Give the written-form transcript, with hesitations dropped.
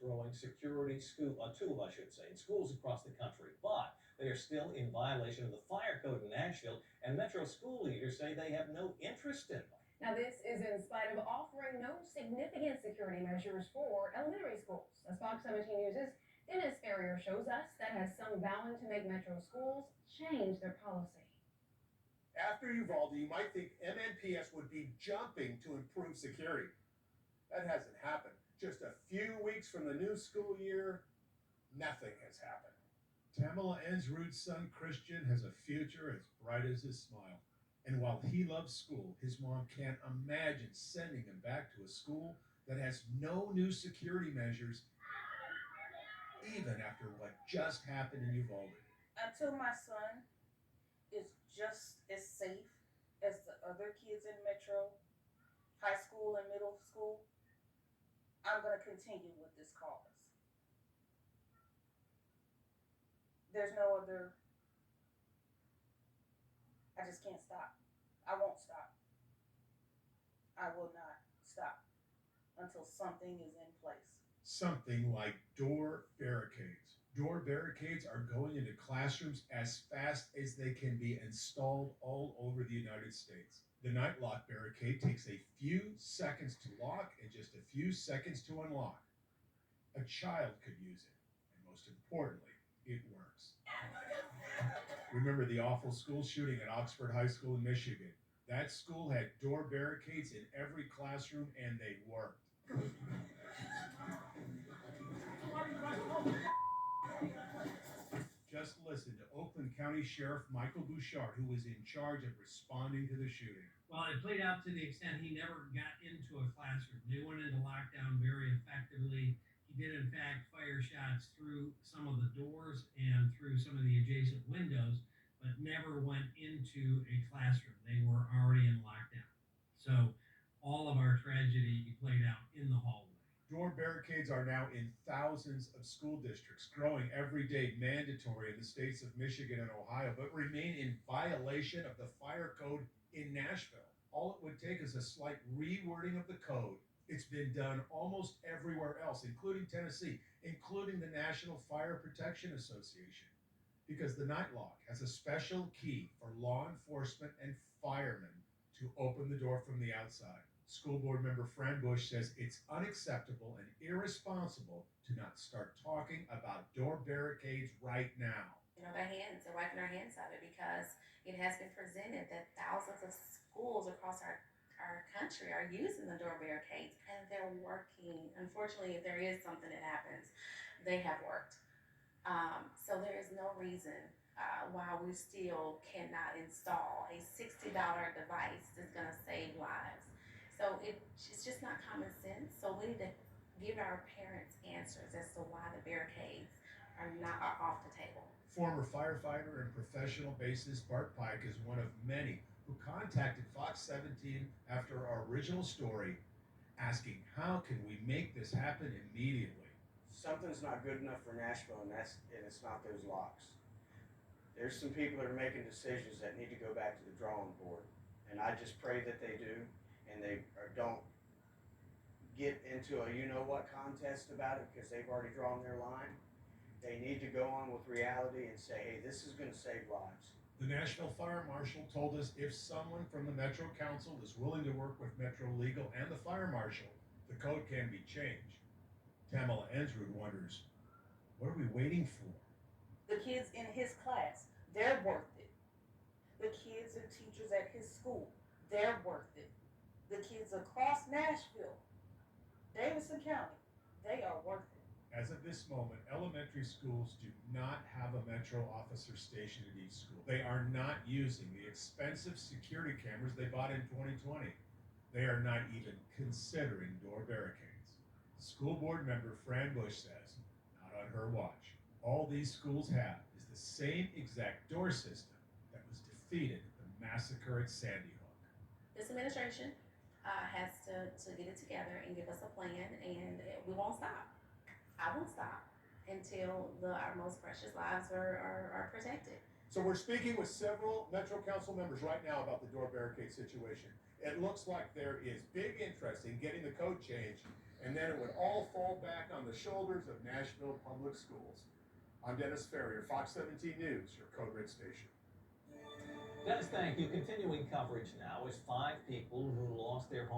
growing security tool, I should say, in schools across the country, but they are still in violation of the fire code in Nashville, and Metro school leaders say they have no interest in them. Now, this is in spite of offering no significant security measures for elementary schools. As Fox 17 News' Dennis Ferrier shows us, that has some vowing to make Metro schools change their policy. After Uvalde, you might think MNPS would be jumping to improve security. That hasn't happened. Just a few weeks from the new school year, nothing has happened. Tamala Ensrud's son Christian has a future as bright as his smile. And while he loves school, his mom can't imagine sending him back to a school that has no new security measures, even after what just happened in Uvalde. Until my son is just as safe as the other kids in Metro, high school and middle school, I'm going to continue with this cause. There's no other, I just can't stop. I won't stop. I will not stop until something is in place. Something like door barricades. Door barricades are going into classrooms as fast as they can be installed all over the United States. The night lock barricade takes a few seconds to lock and just a few seconds to unlock. A child could use it, and most importantly, it works. Remember the awful school shooting at Oxford High School in Michigan? That school had door barricades in every classroom, and they worked. Just listen to Oakland County Sheriff Michael Bouchard, who was in charge of responding to the shooting. Well, it played out to the extent he never got into a classroom. They went into lockdown very effectively. He did, in fact, fire shots through some of the doors and through some of the adjacent windows, but never went into a classroom. They were already in lockdown. So all of our tragedy played out in the hallway. Door barricades are now in thousands of school districts, growing every day, mandatory in the states of Michigan and Ohio, but remain in violation of the fire code in Nashville. All it would take is a slight rewording of the code. It's been done almost everywhere else, including Tennessee, including the National Fire Protection Association, because the night lock has a special key for law enforcement and firemen to open the door from the outside. School board member Fran Bush says it's unacceptable and irresponsible to not start talking about door barricades right now. They're wiping their hands of it because it has been presented that thousands of schools across our country are using the door barricades and they're working. Unfortunately, if there is something that happens, they have worked. So there is no reason why we still cannot install a $60 device that's going to save lives. So it's just not common sense. So we need to give our parents answers as to why the barricades are off the table. Former firefighter and professional bassist Bart Pike is one of many who contacted Fox 17 after our original story, asking how can we make this happen immediately. Something's not good enough for Nashville, and it's not those locks. There's some people that are making decisions that need to go back to the drawing board, and I just pray that they do, and they don't get into a you-know-what contest about it because they've already drawn their line. They need to go on with reality and say, hey, this is going to save lives. The Nashville Fire Marshal told us if someone from the Metro Council is willing to work with Metro Legal and the Fire Marshal, the code can be changed. Tamala Ensrud wonders, what are we waiting for? The kids in his class, they're worth it. The kids and teachers at his school, they're worth it. The kids across Nashville, Davidson County, they are worth it. As of this moment, elementary schools do not have a Metro officer stationed at each school. They are not using the expensive security cameras they bought in 2020. They are not even considering door barricades. School board member Fran Bush says, not on her watch. All these schools have is the same exact door system that was defeated at the massacre at Sandy Hook. This administration has to get it together and give us a plan, and we won't stop. I won't stop until our most precious lives are protected. So we're speaking with several Metro Council members right now about the door barricade situation. It looks like there is big interest in getting the code changed, and then it would all fall back on the shoulders of Nashville Public Schools. I'm Dennis Ferrier, Fox 17 News, your Code Red station. Dennis, thank you. Continuing coverage now is 5 people who lost their home.